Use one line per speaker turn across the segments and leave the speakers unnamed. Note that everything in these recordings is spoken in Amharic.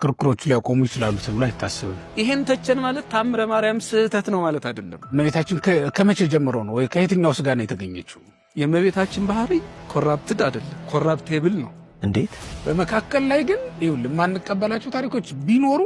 ክርክሮች ሊያቆሙ ይችላሉ ተብሎ አይታሰብም።
ይሄን ተቸን ማለት ታምረ ማርያም ስህተት ነው ማለት አይደለም።
እመቤታችን ከመቼ ጀምሮ ነው ወይ ከየትኛው ስጋ ነው የተገኘችው?
የእመቤታችን ባህሪ ኮራፕትድ አይደለም፣ ኮራፕቴብል ነው።
እንዴት?
በመካከል ላይ ግን ይኸውልህ የማንቀበላቸው ታሪኮች ቢኖሩ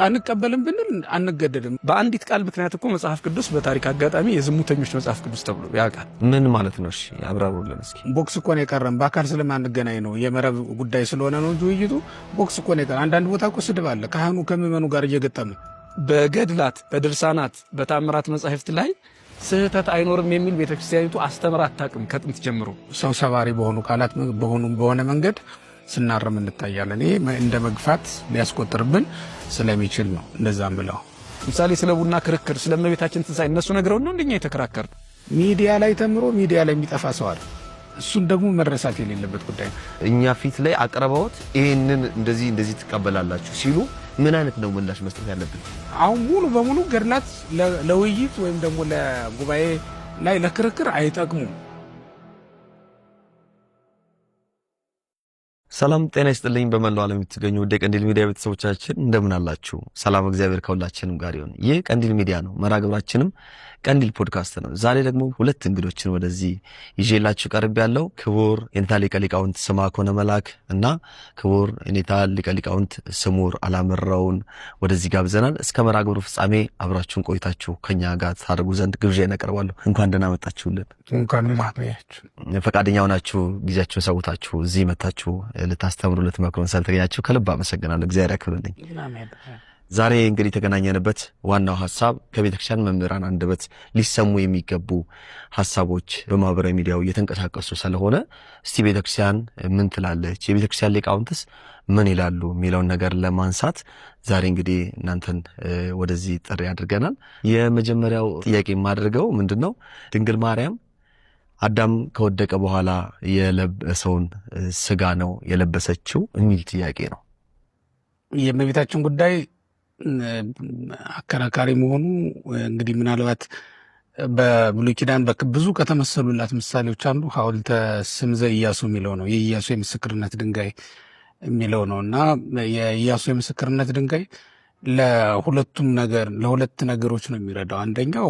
አንቀበልም ብንል አንገደድም።
በአንዲት ቃል ምክንያት እኮ መጽሐፍ ቅዱስ በታሪክ አጋጣሚ የዝሙተኞች መጽሐፍ ቅዱስ ተብሎ ያውቃል።
ምን ማለት ነው? እሺ አብራሩልን እስኪ።
ቦክስ እኮ ነው የቀረን፣ በአካል ስለማንገናኝ ነው። የመረብ ጉዳይ ስለሆነ ነው እንጂ ውይይቱ ቦክስ እኮ ነው የቀረን። አንዳንድ ቦታ እኮ ስድብ አለ፣ ካህኑ ከምዕመኑ ጋር እየገጠሙ በገድላት በድርሳናት በታምራት መጻሕፍት ላይ ስህተት አይኖርም የሚል ቤተክርስቲያኒቱ አስተምራ አታውቅም ከጥንት ጀምሮ። ሰው ሰባሪ በሆኑ ቃላት በሆነ መንገድ ስናረም እንታያለን። ይሄ እንደ መግፋት ሊያስቆጥርብን ስለሚችል ነው እንደዛም ብለው።
ምሳሌ ስለ ቡና ክርክር፣ ስለ እመቤታችን ትንሣኤ እነሱ ነግረውን ነው እንደኛ የተከራከር።
ሚዲያ ላይ ተምሮ ሚዲያ ላይ የሚጠፋ ሰው አለ። እሱን ደግሞ መረሳት የሌለበት ጉዳይ ነው።
እኛ ፊት ላይ አቅርበውት ይሄንን እንደዚህ ትቀበላላችሁ ሲሉ ምን አይነት ነው ምላሽ መስጠት ያለብን?
አሁን ሙሉ በሙሉ ገድላት ለውይይት ወይም ደግሞ ለጉባኤ ላይ ለክርክር አይጠቅሙም።
ሰላም ጤና ይስጥልኝ። በመላው ዓለም የምትገኙ ወደ ቀንዲል ሚዲያ ቤተሰቦቻችን እንደምን አላችሁ? ሰላም እግዚአብሔር ከሁላችንም ጋር ይሁን። ይህ ቀንዲል ሚዲያ ነው። መርሃ ግብራችንም ቀንዲል ፖድካስት ነው። ዛሬ ደግሞ ሁለት እንግዶችን ወደዚህ ይዤላችሁ ቀርብ ያለው ክቡር የኔታ ሊቀ ሊቃውንት ስምዐኮነ መላክ እና ክቡር የኔታ ሊቀ ሊቃውንት ስሙር አላምረውን ወደዚህ ጋብዘናል። እስከ መርሃ ግብሩ ፍጻሜ አብራችሁን ቆይታችሁ ከኛ ጋር ታደርጉ ዘንድ ግብዣዬን አቀርባለሁ። እንኳን ደህና መጣችሁልን።
እንኳን ማጥያችሁ
ፈቃደኛ ሆናችሁ ጊዜያችሁን ሰውታችሁ እዚህ መታችሁ ልታስተምሩ ልትመክሩን ስለተገኛችሁ ከልብ አመሰግናለሁ። እግዚአብሔር ያክብርልኝ። ዛሬ እንግዲህ የተገናኘንበት ዋናው ሐሳብ ከቤተክርስቲያን መምህራን አንደበት ሊሰሙ የሚገቡ ሐሳቦች በማህበራዊ ሚዲያው እየተንቀሳቀሱ ስለሆነ እስቲ ቤተክርስቲያን ምን ትላለች፣ የቤተክርስቲያን ሊቃውንትስ ምን ይላሉ የሚለውን ነገር ለማንሳት ዛሬ እንግዲህ እናንተን ወደዚህ ጥሪ አድርገናል። የመጀመሪያው ጥያቄ የማደርገው ምንድነው ድንግል ማርያም አዳም ከወደቀ በኋላ የለበሰውን ስጋ ነው የለበሰችው የሚል ጥያቄ ነው።
የእመቤታችን ጉዳይ አከራካሪ መሆኑ እንግዲህ ምናልባት በብሉይ ኪዳን ብዙ ከተመሰሉላት ምሳሌዎች አንዱ ሐውልተ ስም ዘኢያሱ የሚለው ነው። የኢያሱ የምስክርነት ድንጋይ የሚለው ነው እና የኢያሱ የምስክርነት ድንጋይ ለሁለት ነገሮች ነው የሚረዳው። አንደኛው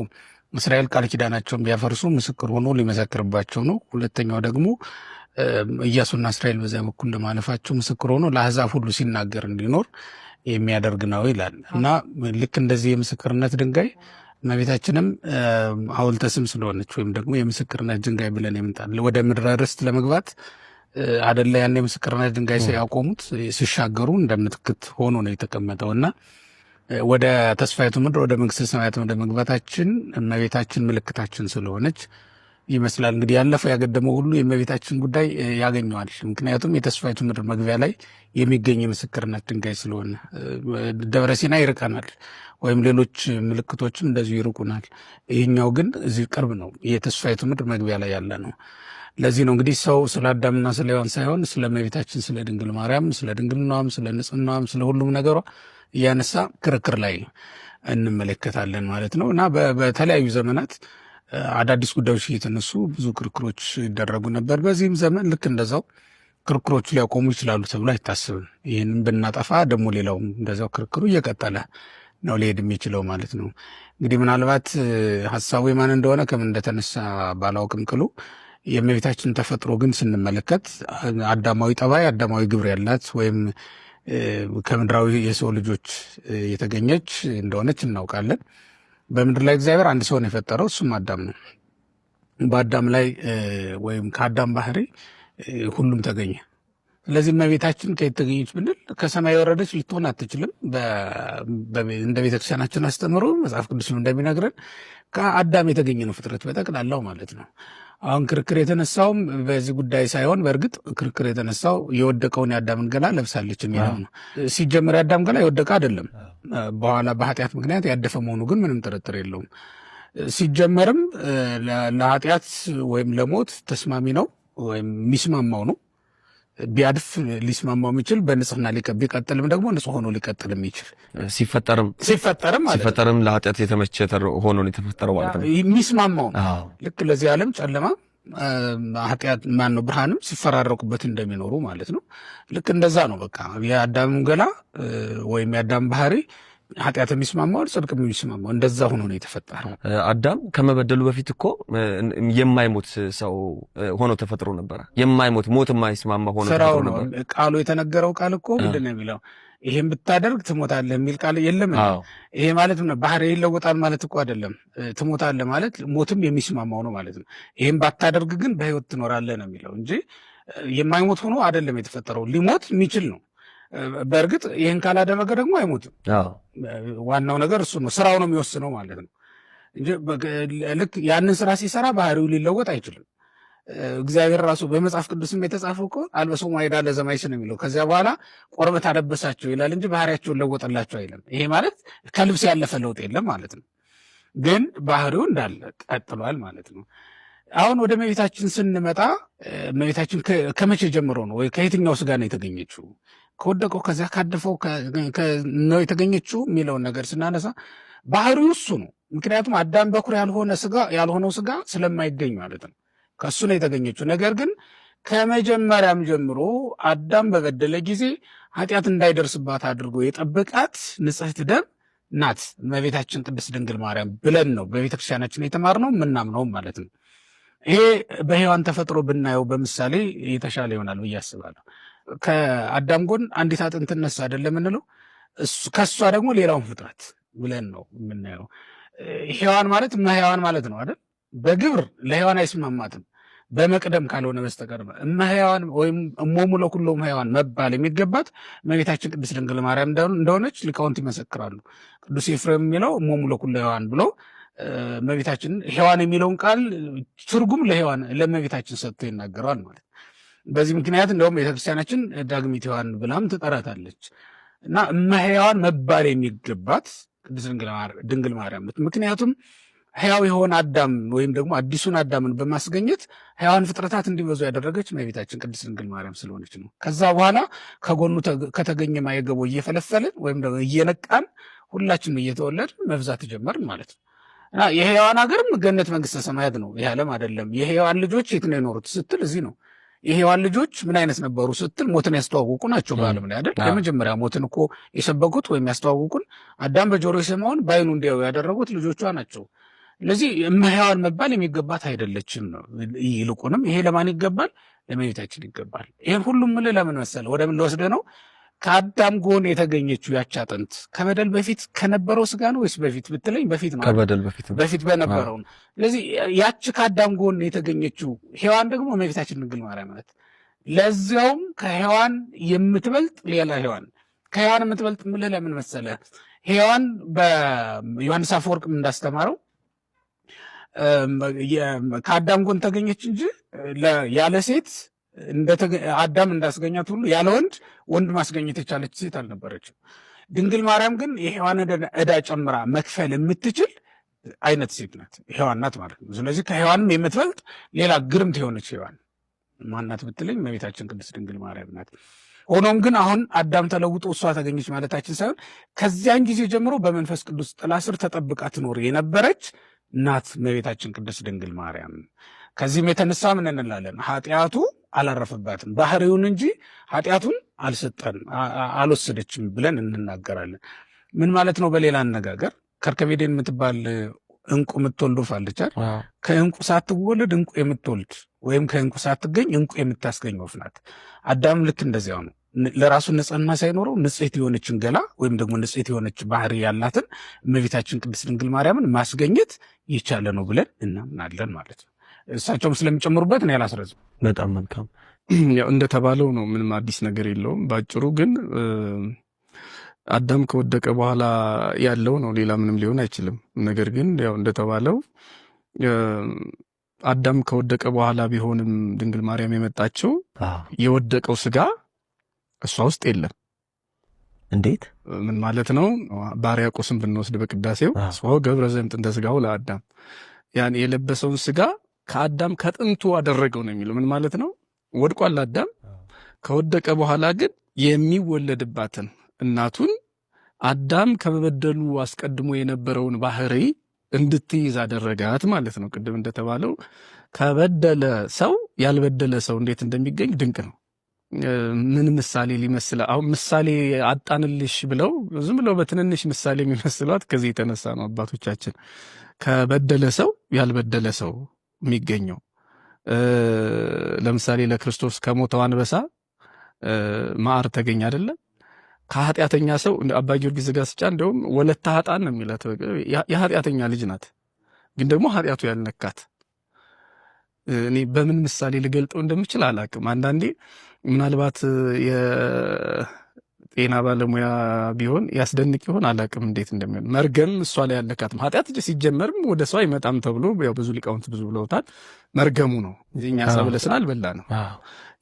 እስራኤል ቃል ኪዳናቸውን ቢያፈርሱ ምስክር ሆኖ ሊመሰክርባቸው ነው። ሁለተኛው ደግሞ ኢያሱና እስራኤል በዚያ በኩል ለማለፋቸው ምስክር ሆኖ ለአሕዛብ ሁሉ ሲናገር እንዲኖር የሚያደርግ ነው ይላል እና ልክ እንደዚህ የምስክርነት ድንጋይ እመቤታችንም ሐውልተ ስም ስለሆነች ወይም ደግሞ የምስክርነት ድንጋይ ብለን የምንጣል ወደ ምድረ ርስት ለመግባት አደለ ያን የምስክርነት ድንጋይ ያቆሙት ሲሻገሩ እንደምትክት ሆኖ ነው የተቀመጠው እና ወደ ተስፋይቱ ምድር ወደ መንግሥተ ሰማያት ወደ መግባታችን እመቤታችን ምልክታችን ስለሆነች ይመስላል እንግዲህ ያለፈው ያገደመው ሁሉ የእመቤታችን ጉዳይ ያገኘዋል። ምክንያቱም የተስፋይቱ ምድር መግቢያ ላይ የሚገኝ የምስክርነት ድንጋይ ስለሆነ ደብረ ሲና ይርቀናል፣ ወይም ሌሎች ምልክቶችም እንደዚሁ ይርቁናል። ይህኛው ግን እዚህ ቅርብ ነው፣ የተስፋይቱ ምድር መግቢያ ላይ ያለ ነው። ለዚህ ነው እንግዲህ ሰው ስለ አዳምና ስለ ሔዋን ሳይሆን ስለ እመቤታችን ስለ ድንግል ማርያም ስለ ድንግልናዋም ስለ ንጽሕናዋም ስለ ሁሉም ነገሯ እያነሳ ክርክር ላይ እንመለከታለን ማለት ነው እና በተለያዩ ዘመናት አዳዲስ ጉዳዮች እየተነሱ ብዙ ክርክሮች ይደረጉ ነበር። በዚህም ዘመን ልክ እንደዛው ክርክሮቹ ሊያቆሙ ይችላሉ ተብሎ አይታሰብም። ይህንን ብናጠፋ ደግሞ ሌላው እንደዛው ክርክሩ እየቀጠለ ነው ሊሄድ የሚችለው ማለት ነው። እንግዲህ ምናልባት ሀሳቡ የማን እንደሆነ ከምን እንደተነሳ ባላውቅም ቅሉ የእመቤታችን ተፈጥሮ ግን ስንመለከት አዳማዊ ጠባይ አዳማዊ ግብር ያላት ወይም ከምድራዊ የሰው ልጆች የተገኘች እንደሆነች እናውቃለን። በምድር ላይ እግዚአብሔር አንድ ሰው ነው የፈጠረው፣ እሱም አዳም ነው። በአዳም ላይ ወይም ከአዳም ባህሪ ሁሉም ተገኘ። ስለዚህ እመቤታችን ከየት ተገኘች ብንል ከሰማይ የወረደች ልትሆን አትችልም። እንደ ቤተክርስቲያናችን አስተምሮ መጽሐፍ ቅዱስም እንደሚነግረን ከአዳም የተገኘ ነው ፍጥረት በጠቅላላው ማለት ነው። አሁን ክርክር የተነሳውም በዚህ ጉዳይ ሳይሆን በእርግጥ ክርክር የተነሳው የወደቀውን የአዳምን ገላ ለብሳለች የሚለው ነው። ሲጀመር የአዳም ገላ የወደቀ አይደለም፣ በኋላ በኃጢአት ምክንያት ያደፈ መሆኑ ግን ምንም ጥርጥር የለውም። ሲጀመርም ለኃጢአት ወይም ለሞት ተስማሚ ነው ወይም የሚስማማው ነው። ቢያድፍ ሊስማማው የሚችል በንጽህና ቢቀጥልም ደግሞ ንጹህ ሆኖ ሊቀጥል የሚችል
ሲፈጠርም ለኃጢአት የተመቸ ሆኖ የተፈጠረው ማለት ነው።
የሚስማማው ልክ ለዚህ ዓለም ጨለማ ኃጢአት ማን ነው ብርሃንም ሲፈራረቁበት እንደሚኖሩ ማለት ነው። ልክ እንደዛ ነው። በቃ የአዳም ገላ ወይም የአዳም ባህሪ ኃጢአት የሚስማማው ጽድቅ የሚስማማው እንደዛ ሆኖ ነው የተፈጠረው።
አዳም ከመበደሉ በፊት እኮ የማይሞት ሰው ሆኖ ተፈጥሮ ነበር። የማይሞት ሞት የማይስማማ ሆኖ ተፈጥሮ ነበር።
ቃሉ የተነገረው ቃል እኮ ምንድን ነው የሚለው? ይሄን ብታደርግ ትሞታለህ የሚል ቃል የለም። ይሄ ማለት ነው ባህሪ ይለወጣል ማለት እኮ አይደለም። ትሞታለህ ማለት ሞትም የሚስማማው ነው ማለት ነው። ይሄን ባታደርግ ግን በህይወት ትኖራለህ ነው የሚለው እንጂ የማይሞት ሆኖ አይደለም የተፈጠረው። ሊሞት የሚችል ነው። በእርግጥ ይህን ካላደረገ ደግሞ አይሞትም። ዋናው ነገር እሱ ነው። ስራው ነው የሚወስነው ማለት ነው እንጂ ልክ ያንን ስራ ሲሰራ ባህሪው ሊለወጥ አይችልም። እግዚአብሔር ራሱ በመጽሐፍ ቅዱስም የተጻፈው እኮ አልበሶ ማይዳ ለዘማይስ ነው የሚለው። ከዚያ በኋላ ቆርበት አለበሳቸው ይላል እንጂ ባህሪያቸውን ለወጠላቸው አይልም። ይሄ ማለት ከልብስ ያለፈ ለውጥ የለም ማለት ነው። ግን ባህሪው እንዳለ ቀጥሏል ማለት ነው። አሁን ወደ እመቤታችን ስንመጣ እመቤታችን ከመቼ ጀምሮ ነው ወይ ከየትኛው ስጋ ነው የተገኘችው? ከወደቀው ከዚያ ካደፈው ነው የተገኘችው የሚለውን ነገር ስናነሳ ባህሪው እሱ ነው። ምክንያቱም አዳም በኩር ያልሆነው ስጋ ስለማይገኝ ማለት ነው። ከእሱ ነው የተገኘችው። ነገር ግን ከመጀመሪያም ጀምሮ አዳም በበደለ ጊዜ ኃጢአት እንዳይደርስባት አድርጎ የጠበቃት ንጽሕት ደም ናት እመቤታችን ቅድስት ድንግል ማርያም ብለን ነው በቤተክርስቲያናችን የተማርነው የምናምነው ማለት ነው። ይሄ በሔዋን ተፈጥሮ ብናየው በምሳሌ የተሻለ ይሆናል ብዬ አስባለሁ። ከአዳም ጎን አንዲት አጥንት ትነሳ አይደለም የምንለው፣ ከእሷ ደግሞ ሌላውን ፍጥረት ብለን ነው የምናየው። ሔዋን ማለት እመሔዋን ማለት ነው አይደል? በግብር ለሔዋን አይስማማትም በመቅደም ካልሆነ በስተቀር እመሔዋን ወይም እሞሙ ለኩሎሙ ሔዋን መባል የሚገባት እመቤታችን ቅድስት ድንግል ማርያም እንደሆነች ሊቃውንት ይመሰክራሉ። ቅዱስ ኤፍሬም የሚለው እሞሙ ለኩሎ ሔዋን ብሎ እመቤታችን ሔዋን የሚለውን ቃል ትርጉም ለእመቤታችን ሰጥቶ ይናገረዋል ማለት። በዚህ ምክንያት እንደውም ቤተክርስቲያናችን ዳግሚት ሔዋን ብላም ትጠራታለች እና እመሔዋን መባል የሚገባት ቅድስት ድንግል ማርያም። ምክንያቱም ሕያው የሆነ አዳም ወይም ደግሞ አዲሱን አዳምን በማስገኘት ሕያዋን ፍጥረታት እንዲበዙ ያደረገች እመቤታችን ቅድስት ድንግል ማርያም ስለሆነች ነው። ከዛ በኋላ ከጎኑ ከተገኘ ማየገቦ እየፈለፈልን ወይም ደግሞ እየነቃን ሁላችንም እየተወለድን መብዛት ጀመርን ማለት ነው። እና የሔዋን ሀገርም ገነት መንግስተ ሰማያት ነው፣ ይህ ዓለም አይደለም። የሔዋን ልጆች የት ነው የኖሩት ስትል እዚህ ነው። የሔዋን ልጆች ምን አይነት ነበሩ ስትል ሞትን ያስተዋወቁ ናቸው በዓለም ላይ አይደል? የመጀመሪያ ሞትን እኮ የሰበኩት ወይም ያስተዋወቁን አዳም በጆሮ የሰማውን በዓይኑ እንዲያዩ ያደረጉት ልጆቿ ናቸው። ስለዚህ እመሔዋን መባል የሚገባት አይደለችም ነው። ይልቁንም ይሄ ለማን ይገባል? ለእመቤታችን ይገባል። ይህን ሁሉም ምን ለምን መሰለ ወደ ምን ልወስደ ነው? ከአዳም ጎን የተገኘችው ያች አጥንት ከበደል በፊት ከነበረው ስጋ ነው ወይስ በፊት ብትለኝ በፊት ማለት
ከበደል
በፊት በነበረው ነው። ስለዚህ ያች ከአዳም ጎን የተገኘችው ሔዋን ደግሞ እመቤታችን ድንግል ማርያም ናት። ለዚያውም ከሔዋን የምትበልጥ ሌላ ሔዋን። ከሔዋን የምትበልጥ ምልህ ለምን መሰለ? ሔዋን በዮሐንስ አፈወርቅም እንዳስተማረው ከአዳም ጎን ተገኘች እንጂ ያለ ሴት አዳም እንዳስገኛት ሁሉ ያለ ወንድ ማስገኘት የቻለች ሴት አልነበረችም። ድንግል ማርያም ግን የሔዋን ዕዳ ጨምራ መክፈል የምትችል አይነት ሴት ናት፣ ሔዋን ናት ማለት ነው። ስለዚህ ከሔዋንም የምትበልጥ ሌላ ግርምት የሆነች ሔዋን ማናት ብትለኝ እመቤታችን ቅድስት ድንግል ማርያም ናት። ሆኖም ግን አሁን አዳም ተለውጦ እሷ ተገኘች ማለታችን ሳይሆን ከዚያን ጊዜ ጀምሮ በመንፈስ ቅዱስ ጥላ ስር ተጠብቃ ትኖር የነበረች ናት እመቤታችን ቅድስት ድንግል ማርያም። ከዚህም የተነሳ ምን እንላለን? ኃጢአቱ አላረፈባትም ባህሪውን እንጂ ኃጢአቱን አልወሰደችም ብለን እንናገራለን። ምን ማለት ነው? በሌላ አነጋገር ከርከቤዴን የምትባል እንቁ የምትወልድ ወፍ አለቻል። ከእንቁ ሳትወለድ እንቁ የምትወልድ ወይም ከእንቁ ሳትገኝ እንቁ የምታስገኝ ወፍ ናት። አዳም ልክ እንደዚያው ነው። ለራሱ ንጽሕና ሳይኖረው ንጽሕት የሆነችን ገላ ወይም ደግሞ ንጽሕት የሆነች ባህሪ ያላትን እመቤታችን ቅድስት ድንግል ማርያምን ማስገኘት የቻለ ነው ብለን እናምናለን ማለት ነው። እሳቸውም ስለሚጨምሩበት እኔ አላስረዝም።
በጣም መልካም።
ያው እንደተባለው ነው፣ ምንም አዲስ ነገር የለውም። ባጭሩ ግን አዳም ከወደቀ በኋላ ያለው ነው፣ ሌላ ምንም ሊሆን አይችልም። ነገር ግን ያው እንደተባለው አዳም ከወደቀ በኋላ ቢሆንም ድንግል ማርያም የመጣችው የወደቀው ስጋ እሷ ውስጥ የለም።
እንዴት?
ምን ማለት ነው? ባርያቆስን ብንወስድ በቅዳሴው ስጋው ገብረ ዘእምጥንተ ስጋው ለአዳም፣ ያን የለበሰውን ስጋ ከአዳም ከጥንቱ አደረገው ነው የሚለው። ምን ማለት ነው? ወድቋል አዳም። ከወደቀ በኋላ ግን የሚወለድባትን እናቱን አዳም ከመበደሉ አስቀድሞ የነበረውን ባህሪ እንድትይዝ አደረጋት ማለት ነው። ቅድም እንደተባለው ከበደለ ሰው ያልበደለ ሰው እንዴት እንደሚገኝ ድንቅ ነው። ምን ምሳሌ ሊመስል አሁን ምሳሌ አጣንልሽ ብለው ዝም ብለው በትንንሽ ምሳሌ የሚመስሏት ከዚህ የተነሳ ነው አባቶቻችን። ከበደለ ሰው ያልበደለ ሰው የሚገኘው ለምሳሌ ለክርስቶስ ከሞተው አንበሳ ማር ተገኘ አይደለም? ከኃጢአተኛ ሰው አባ ጊዮርጊስ ዘጋስጫ እንደውም ወለተ ኃጥአን ነው የሚላት። የኃጢአተኛ ልጅ ናት፣ ግን ደግሞ ኃጢአቱ ያልነካት። እኔ በምን ምሳሌ ልገልጠው እንደምችል አላቅም። አንዳንዴ ምናልባት የጤና ባለሙያ ቢሆን ያስደንቅ ይሆን አላቅም እንዴት እንደሚሆን። መርገም እሷ ላይ ያለካትም ኃጢአት ሲጀመርም ወደ ሰው አይመጣም ተብሎ ያው ብዙ ሊቃውንት ብዙ ብለውታል። መርገሙ ነው። እኛ ሰብለስን አልበላ ነው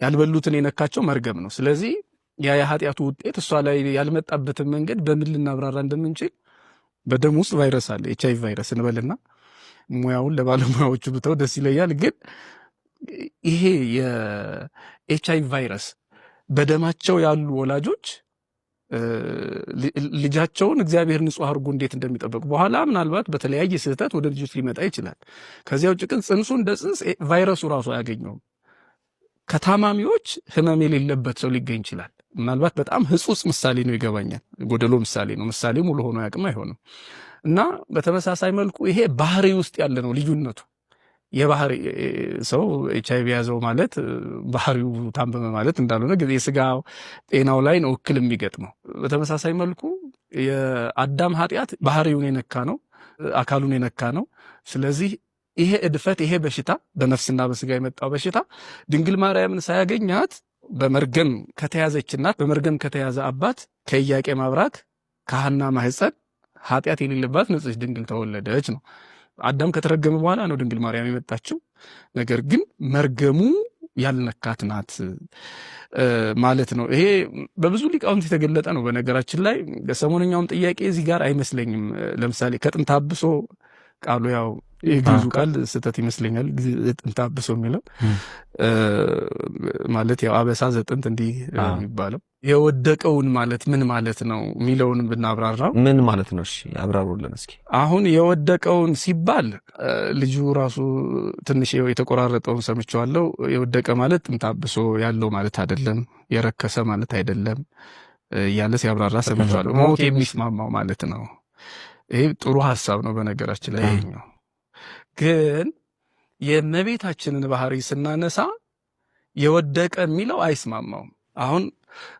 ያልበሉትን የነካቸው መርገም ነው። ስለዚህ ያ የኃጢአቱ ውጤት እሷ ላይ ያልመጣበትን መንገድ በምን ልናብራራ እንደምንችል በደም ውስጥ ቫይረስ አለ፣ ኤችአይቪ ቫይረስ እንበልና ሙያውን ለባለሙያዎቹ ብተው ደስ ይለኛል። ግን ይሄ የኤችአይቪ ቫይረስ በደማቸው ያሉ ወላጆች ልጃቸውን እግዚአብሔር ንጹሕ አድርጎ እንዴት እንደሚጠበቁ በኋላ ምናልባት በተለያየ ስህተት ወደ ልጆች ሊመጣ ይችላል። ከዚያ ውጭ ግን ጽንሱ እንደ ጽንስ ቫይረሱ ራሱ አያገኘውም። ከታማሚዎች ህመም የሌለበት ሰው ሊገኝ ይችላል። ምናልባት በጣም ህጹጽ ምሳሌ ነው፣ ይገባኛል። ጎደሎ ምሳሌ ነው። ምሳሌ ሙሉ ሆኖ ያቅም አይሆንም። እና በተመሳሳይ መልኩ ይሄ ባህሪ ውስጥ ያለ ነው ልዩነቱ። የባህሪ ሰው ኤችአይቪ ያዘው ማለት ባህሪው ታመመ ማለት እንዳልሆነ ጊዜ የስጋ ጤናው ላይ ነው እክል የሚገጥመው። በተመሳሳይ መልኩ የአዳም ኃጢአት ባህሪውን የነካ ነው፣ አካሉን የነካ ነው። ስለዚህ ይሄ እድፈት፣ ይሄ በሽታ በነፍስና በስጋ የመጣው በሽታ ድንግል ማርያምን ሳያገኛት በመርገም ከተያዘች እናት፣ በመርገም ከተያዘ አባት ከኢያቄም አብራክ ከሐና ማህፀን ኃጢአት የሌለባት ንጽሕት ድንግል ተወለደች ነው። አዳም ከተረገመ በኋላ ነው ድንግል ማርያም የመጣችው። ነገር ግን መርገሙ ያልነካት ናት ማለት ነው። ይሄ በብዙ ሊቃውንት የተገለጠ ነው። በነገራችን ላይ ሰሞነኛውም ጥያቄ እዚህ ጋር አይመስለኝም። ለምሳሌ ከጥንተ አብሶ ቃሉ ያው የግዙ ቃል ስህተት ይመስለኛል። ጥንተ አብሶ የሚለው ማለት ያው አበሳ ዘጥንት እንዲህ የሚባለው የወደቀውን ማለት ምን ማለት ነው የሚለውን ብናብራራው ምን ማለት ነው? እሺ አብራሩልን እስኪ። አሁን የወደቀውን ሲባል ልጁ ራሱ ትንሽ የተቆራረጠውን ሰምቼዋለሁ። የወደቀ ማለት ጥንተ አብሶ ያለው ማለት አይደለም፣ የረከሰ ማለት አይደለም እያለ ሲያብራራ ሰምቼዋለሁ። ሞት የሚስማማው ማለት ነው። ይሄ ጥሩ ሐሳብ ነው በነገራችን ላይ። ይሄኛው ግን የእመቤታችንን ባህሪ ስናነሳ የወደቀ የሚለው አይስማማውም። አሁን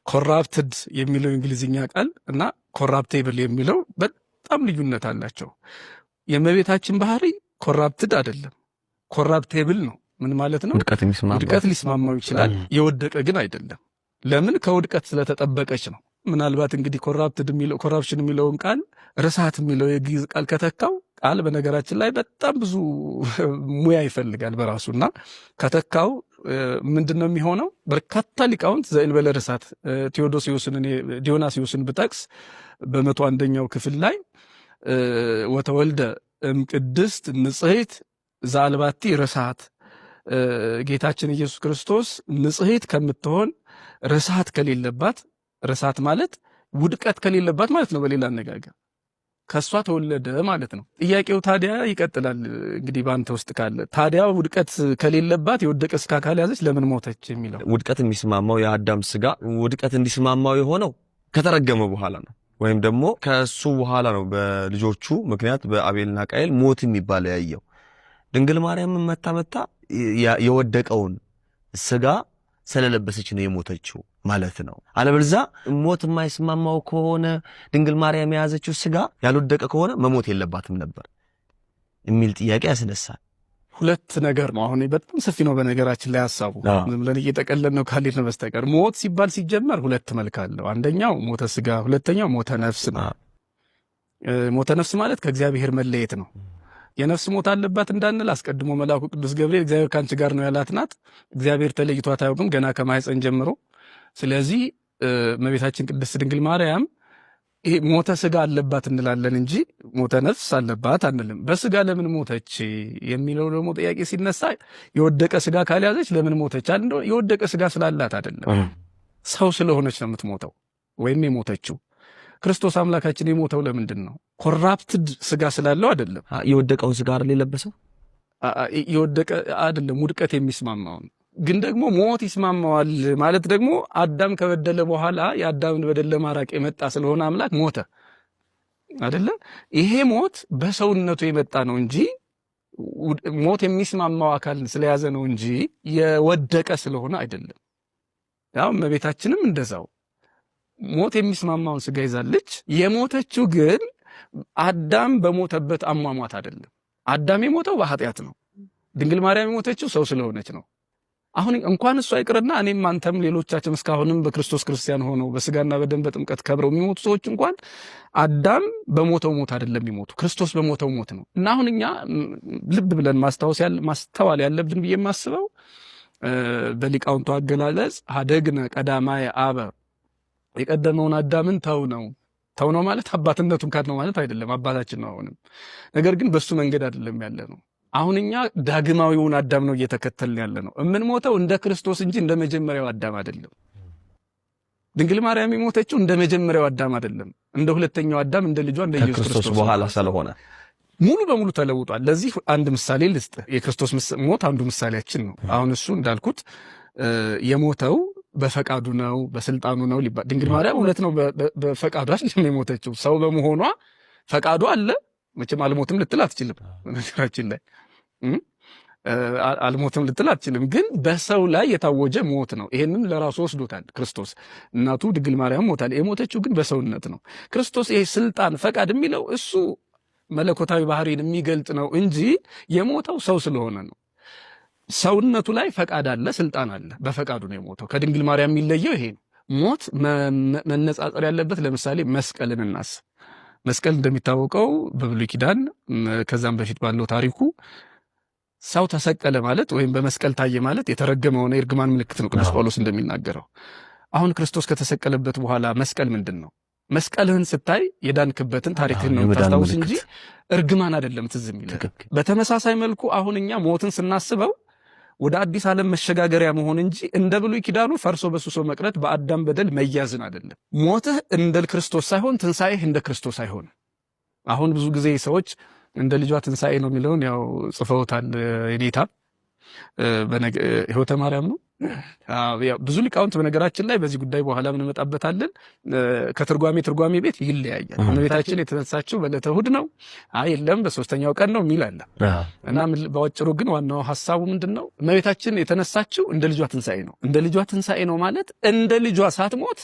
ኮራፕትድ የሚለው እንግሊዝኛ ቃል እና ኮራፕቴብል የሚለው በጣም ልዩነት አላቸው። የእመቤታችን ባህሪ ኮራፕትድ አይደለም፣ ኮራፕቴብል ነው። ምን ማለት ነው? ውድቀት ሊስማማው ይችላል፣ የወደቀ ግን አይደለም። ለምን? ከውድቀት ስለተጠበቀች ነው። ምናልባት እንግዲህ ኮራፕሽን የሚለውን ቃል ርሳት የሚለው የግዕዝ ቃል ከተካው ቃል በነገራችን ላይ በጣም ብዙ ሙያ ይፈልጋል በራሱና ከተካው ምንድን ነው የሚሆነው? በርካታ ሊቃውንት ዘእንበለ ርሳት ዲዮናስዮስን ብጠቅስ በ101ኛው ክፍል ላይ ወተወልደ እምቅድስት ንጽሕት ዘአልባቲ ርሳት፣ ጌታችን ኢየሱስ ክርስቶስ ንጽሕት ከምትሆን ርሳት ከሌለባት፣ ርሳት ማለት ውድቀት ከሌለባት ማለት ነው። በሌላ አነጋገር ከሷ ተወለደ ማለት ነው። ጥያቄው ታዲያ ይቀጥላል እንግዲህ በአንተ ውስጥ ካለ ታዲያ ውድቀት ከሌለባት የወደቀ ስጋ ካልያዘች ለምን ሞተች የሚለው። ውድቀት የሚስማማው የአዳም ስጋ ውድቀት እንዲስማማው የሆነው ከተረገመ በኋላ ነው፣ ወይም ደግሞ ከሱ በኋላ ነው። በልጆቹ ምክንያት በአቤልና ቃየል ሞት የሚባል ያየው ድንግል ማርያም መታ የወደቀውን ስጋ ስለለበሰች ነው የሞተችው ማለት ነው። አለበለዚያ ሞት የማይስማማው ከሆነ ድንግል ማርያም የያዘችው ስጋ ያልወደቀ ከሆነ መሞት የለባትም ነበር የሚል ጥያቄ ያስነሳል። ሁለት ነገር ነው። አሁን በጣም ሰፊ ነው በነገራችን ላይ ሐሳቡ ዝም ብለን እየጠቀለልን ነው ካልሄድን በስተቀር። ሞት ሲባል ሲጀመር ሁለት መልክ አለው። አንደኛው ሞተ ስጋ፣ ሁለተኛው ሞተ ነፍስ ነው። ሞተ ነፍስ ማለት ከእግዚአብሔር መለየት ነው። የነፍስ ሞት አለባት እንዳንል አስቀድሞ መልአኩ ቅዱስ ገብርኤል እግዚአብሔር ካንቺ ጋር ነው ያላት ናት። እግዚአብሔር ተለይቷት አያውቅም ገና ከማኅፀን ጀምሮ። ስለዚህ እመቤታችን ቅድስት ድንግል ማርያም ይሄ ሞተ ስጋ አለባት እንላለን እንጂ ሞተ ነፍስ አለባት አንልም። በስጋ ለምን ሞተች የሚለው ደግሞ ጥያቄ ሲነሳ የወደቀ ስጋ ካልያዘች ለምን ሞተች? የወደቀ ስጋ ስላላት አይደለም፣ ሰው ስለሆነች ነው የምትሞተው ወይም የሞተችው። ክርስቶስ አምላካችን የሞተው ለምንድን ነው? ኮራፕትድ ስጋ ስላለው አይደለም። የወደቀውን ስጋ አይደል የለበሰው? የወደቀ አይደለም ውድቀት የሚስማማው ግን ደግሞ ሞት ይስማማዋል ማለት ደግሞ አዳም ከበደለ በኋላ የአዳምን በደል ለማራቅ የመጣ ስለሆነ አምላክ ሞተ አይደለ? ይሄ ሞት በሰውነቱ የመጣ ነው እንጂ ሞት የሚስማማው አካል ስለያዘ ነው እንጂ የወደቀ ስለሆነ አይደለም። ያው እመቤታችንም እንደዛው ሞት የሚስማማውን ስጋ ይዛለች። የሞተችው ግን አዳም በሞተበት አሟሟት አይደለም። አዳም የሞተው በኃጢአት ነው። ድንግል ማርያም የሞተችው ሰው ስለሆነች ነው። አሁን እንኳን እሷ ይቅርና እኔም አንተም ሌሎቻችን እስካሁንም በክርስቶስ ክርስቲያን ሆነው በስጋና በደም በጥምቀት ከብረው የሚሞቱ ሰዎች እንኳን አዳም በሞተው ሞት አይደለም የሚሞቱ፣ ክርስቶስ በሞተው ሞት ነው። እና አሁን እኛ ልብ ብለን ማስተዋል ያለብን ብዬ የማስበው በሊቃውንቱ አገላለጽ ሀደግነ ቀዳማየ አበ የቀደመውን አዳምን ተው ነው ማለት አባትነቱን ካድ ነው ማለት አይደለም። አባታችን ነው አሁንም። ነገር ግን በሱ መንገድ አይደለም ያለ ነው። አሁን እኛ ዳግማዊውን አዳም ነው እየተከተልን ያለ ነው። የምንሞተው እንደ ክርስቶስ እንጂ እንደ መጀመሪያው አዳም አይደለም። ድንግል ማርያም የሞተችው እንደ መጀመሪያው አዳም አይደለም፣ እንደ ሁለተኛው አዳም እንደ ልጇ እንደ ኢየሱስ ክርስቶስ
በኋላ ስለሆነ
ሙሉ በሙሉ ተለውጧል። ለዚህ አንድ ምሳሌ ልስጥ። የክርስቶስ ሞት አንዱ ምሳሌያችን ነው። አሁን እሱ እንዳልኩት የሞተው በፈቃዱ ነው፣ በስልጣኑ ነው ሊባል። ድንግል ማርያም እውነት ነው በፈቃዱ አይደለም የሞተችው። ሰው በመሆኗ ፈቃዱ አለ። መቼም አልሞትም ልትል አትችልም። ነገራችን ላይ አልሞትም ልትል አትችልም። ግን በሰው ላይ የታወጀ ሞት ነው። ይሄንን ለራሱ ወስዶታል ክርስቶስ። እናቱ ድንግል ማርያም ሞታል። የሞተችው ግን በሰውነት ነው። ክርስቶስ ይሄ ስልጣን ፈቃድ የሚለው እሱ መለኮታዊ ባህሪን የሚገልጥ ነው እንጂ የሞተው ሰው ስለሆነ ነው። ሰውነቱ ላይ ፈቃድ አለ፣ ስልጣን አለ። በፈቃዱ ነው የሞተው። ከድንግል ማርያም የሚለየው ይሄ ነው። ሞት መነጻጸር ያለበት ለምሳሌ መስቀልን እናስብ። መስቀል እንደሚታወቀው በብሉይ ኪዳን ከዛም በፊት ባለው ታሪኩ ሰው ተሰቀለ ማለት ወይም በመስቀል ታየ ማለት የተረገመ ሆነ የእርግማን ምልክት ነው፣ ቅዱስ ጳውሎስ እንደሚናገረው። አሁን ክርስቶስ ከተሰቀለበት በኋላ መስቀል ምንድን ነው? መስቀልህን ስታይ የዳንክበትን ታሪክህን ነው የምታስታውስ እንጂ እርግማን አይደለም ትዝ የሚልህ። በተመሳሳይ መልኩ አሁን እኛ ሞትን ስናስበው ወደ አዲስ ዓለም መሸጋገሪያ መሆን እንጂ እንደ ብሉይ ኪዳኑ ፈርሶ በሱሶ መቅረት በአዳም በደል መያዝን አይደለም። ሞትህ እንደ ክርስቶስ ሳይሆን ትንሣኤህ እንደ ክርስቶስ አይሆንም። አሁን ብዙ ጊዜ ሰዎች እንደ ልጇ ትንሣኤ ነው የሚለውን ያው ጽፈውታል። የኔታ ሕይወተ ማርያም ነው። ብዙ ሊቃውንት በነገራችን ላይ በዚህ ጉዳይ በኋላ እንመጣበታለን። ከትርጓሜ ቤት ይለያያል። እመቤታችን የተነሳችው በዕለተ እሑድ ነው፣ የለም በሶስተኛው ቀን ነው የሚል አለ እና በአጭሩ ግን ዋናው ሐሳቡ ምንድን ነው? እመቤታችን የተነሳችው እንደ ልጇ ትንሣኤ ነው። እንደ ልጇ ትንሣኤ ነው ማለት እንደ ልጇ ሳትሞት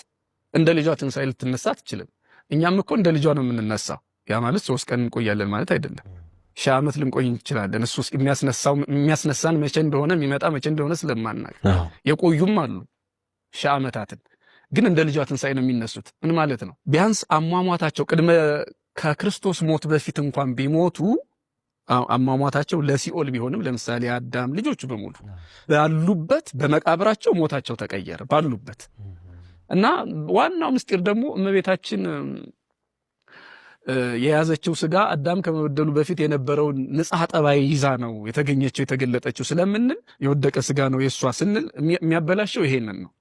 እንደ ልጇ ትንሣኤ ልትነሳ አትችልም። እኛም እኮ እንደ ልጇ ነው የምንነሳው። ያ ማለት 3 ቀን እንቆያለን ማለት አይደለም። 1000 ዓመት ልንቆይ እንችላለን። እሱ የሚያስነሳን መቼ እንደሆነ የሚመጣ መቼ እንደሆነ ስለማናቅ የቆዩም አሉ 1000 ዓመታትን። ግን እንደ ልጇ ትንሣኤ ነው የሚነሱት። ምን ማለት ነው? ቢያንስ አሟሟታቸው ከክርስቶስ ሞት በፊት እንኳን ቢሞቱ አሟሟታቸው ለሲኦል ቢሆንም ለምሳሌ አዳም ልጆቹ በሙሉ ባሉበት በመቃብራቸው ሞታቸው ተቀየረ ባሉበት። እና ዋናው ምስጢር ደግሞ እመቤታችን የያዘችው ስጋ አዳም ከመበደሉ በፊት የነበረውን ንጽሐ ጠባይ ይዛ ነው የተገኘችው የተገለጠችው ስለምንል የወደቀ ስጋ ነው የሷ ስንል የሚያበላሸው ይሄንን ነው።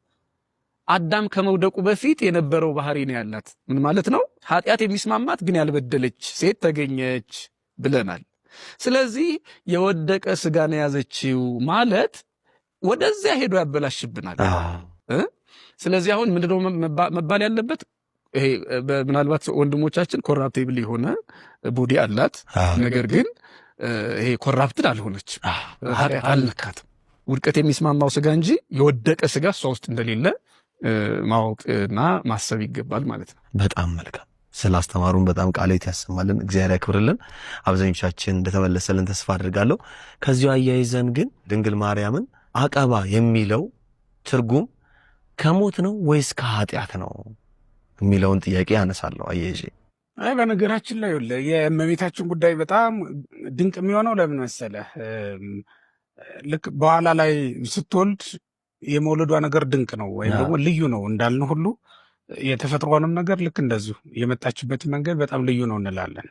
አዳም ከመውደቁ በፊት የነበረው ባህሪ ነው ያላት። ምን ማለት ነው? ኃጢአት የሚስማማት ግን ያልበደለች ሴት ተገኘች ብለናል። ስለዚህ የወደቀ ስጋ ነው የያዘችው ማለት ወደዚያ ሄዶ ያበላሽብናል። ስለዚህ አሁን ምንድነው መባል ያለበት? ይሄ ምናልባት ወንድሞቻችን ኮራፕቲብል የሆነ ቦዲ አላት፣ ነገር ግን ይሄ ኮራፕትድ አልሆነችም፣ አልነካትም። ውድቀት የሚስማማው ስጋ እንጂ የወደቀ ስጋ እሷ ውስጥ እንደሌለ ማወቅና ማሰብ ይገባል ማለት ነው።
በጣም መልካም። ስላስተማሩን በጣም ቃሌት ያሰማልን፣ እግዚአብሔር ያክብርልን። አብዛኞቻችን እንደተመለሰልን ተስፋ አድርጋለሁ። ከዚሁ አያይዘን ግን ድንግል ማርያምን አቀባ የሚለው ትርጉም ከሞት ነው ወይስ ከኃጢአት ነው የሚለውን ጥያቄ ያነሳለሁ አየጄ።
በነገራችን ላይ የእመቤታችን ጉዳይ በጣም ድንቅ የሚሆነው ለምን መሰለህ? ልክ በኋላ ላይ ስትወልድ የመውለዷ ነገር ድንቅ ነው ወይም ደግሞ ልዩ ነው እንዳልን ሁሉ የተፈጥሮንም ነገር ልክ እንደዚሁ የመጣችበትን መንገድ በጣም ልዩ ነው እንላለን።